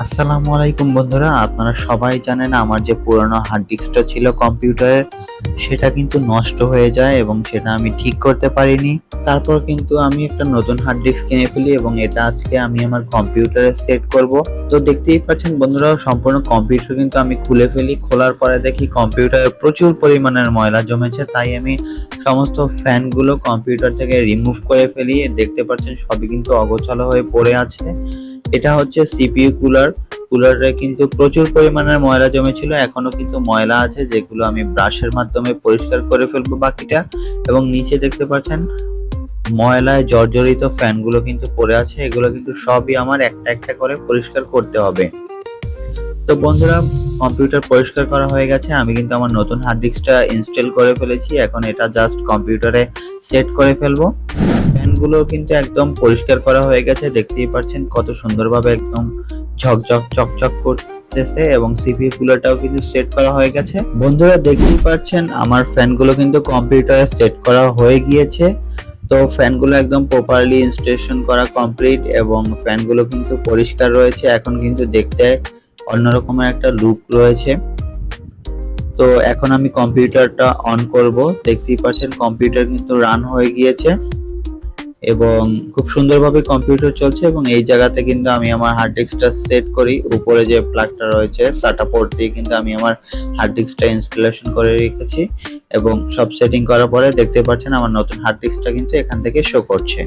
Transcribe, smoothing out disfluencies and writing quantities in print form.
আসসালামু আলাইকুম বন্ধুরা, আপনারা সবাই জানেন আমার যে পুরনো হার্ড ডিস্কটা ছিল কম্পিউটারের, সেটা কিন্তু নষ্ট হয়ে যায় এবং সেটা আমি ঠিক করতে পারিনি। তারপর কিন্তু আমি একটা নতুন হার্ড ডিস্ক কিনে ফেলি এবং এটা আজকে আমি আমার কম্পিউটারে সেট করব। তো দেখতেই পাচ্ছেন বন্ধুরা, সম্পূর্ণ কম্পিউটার কিন্তু আমি খুলে ফেলি। খোলার পরে দেখি কম্পিউটারে প্রচুর পরিমাণের ময়লা জমেছে, তাই আমি সমস্ত ফ্যানগুলো কম্পিউটার থেকে রিমুভ করে ফেলি। দেখতে পাচ্ছেন সবই কিন্তু অগোছালো হয়ে পড়ে আছে। এটা হচ্ছে সিপিইউ কুলারে কিন্তু প্রচুর পরিমাণের ময়লা জমেছিল, এখনো কিন্তু ময়লা আছে, যেগুলো আমি ব্রাশের মাধ্যমে পরিষ্কার করে ফেলবো বাকিটা। এবং নিচে দেখতে পাচ্ছেন ময়লায় জর্জরিত ফ্যানগুলো কিন্তু পড়ে আছে, এগুলো কিন্তু সবই আমার একটা একটা করে পরিষ্কার করতে হবে। তো বন্ধুরা, কম্পিউটার পরিষ্কার করা হয়ে গেছে, আমি কিন্তু আমার নতুন হার্ড ডিস্কটা ইনস্টল করে ফেলেছি। এখন এটা জাস্ট কম্পিউটারে সেট করে ফেলবো। ফ্যানগুলো কিন্তু একদম পরিষ্কার করা হয়ে গেছে, দেখতেই পাচ্ছেন কত সুন্দরভাবে একদম ঝকঝক চকচক করতেছে। এবং সিপিইউ কুলারটাও কিন্তু সেট করা হয়ে গেছে। বন্ধুরা দেখতেই পাচ্ছেন আমার ফ্যানগুলো কিন্তু কম্পিউটারে সেট করা হয়ে গিয়েছে। তো ফ্যানগুলো একদম প্রপারলি ইনস্টলেশন করা কমপ্লিট এবং ফ্যানগুলো কিন্তু পরিষ্কার রয়েছে। এখন কিন্তু দেখতে অন্যরকমের একটা লুক রয়েছে। তো এখন আমি কম্পিউটারটা অন করব। দেখতেই পাচ্ছেন কম্পিউটার কিন্তু রান হয়ে গিয়েছে এবং খুব সুন্দরভাবে কম্পিউটার চলছে। এবং এই জায়গাতে কিন্তু আমি আমার হার্ড ডিস্কটা সেট করি। উপরে যে প্লাগটা রয়েছে সাটা পোর্ট দিয়ে কিন্তু আমি আমার হার্ড ডিস্কটা ইনস্টলেশন করে রেখেছি এবং সব সেটিং করার পরে দেখতে পাচ্ছেন আমার নতুন হার্ড ডিস্কটা কিন্তু এখান থেকে শো করছে।